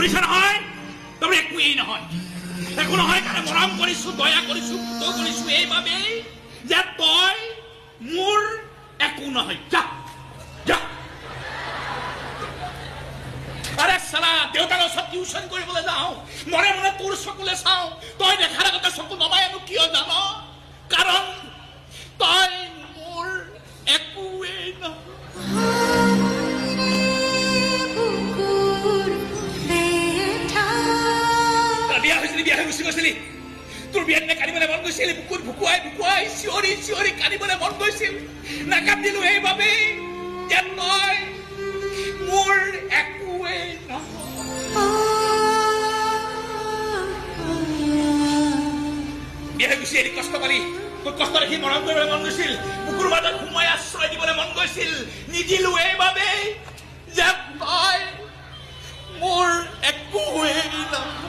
শুনিছা নহয় তুমি একোৱেই নহয় একো নহয় কাৰণে মৰম কৰিছো দয়া কৰিছো পুত কৰিছো এইবাবেই যে তই মোৰ একো নহয় যা যা আৰে সালা দেউতাৰ ওচৰত টিউচন কৰিবলৈ যাওঁ মনে মনে তোৰ চকুলে চাওঁ তই দেখাৰ আগতে চকু নমাই আনো কিয় জান কাৰণ তই মোৰ একোৱেই নহয় বিয়া হৈছিলি বিয়া হৈ গুচি গৈছিলি তোৰ বিয়াত নে কান্দিবলৈ মন গৈছিল বুকুত ভুকুৱাই ভুকুৱাই চিঞৰি চিঞৰি কান্দিবলৈ মন গৈছিল নাকান্দিলো এইবাবেই যে তই মোৰ একোৱেই বিয়া হৈ গুচি আহিলি কষ্ট পালি তোৰ কষ্ট দেখি মৰম কৰিবলৈ মন গৈছিল বুকুৰ মাজত সোমাই আশ্ৰয় দিবলৈ মন গৈছিল নিদিলো এইবাবেই যে তই মোৰ একোৱেই নহয়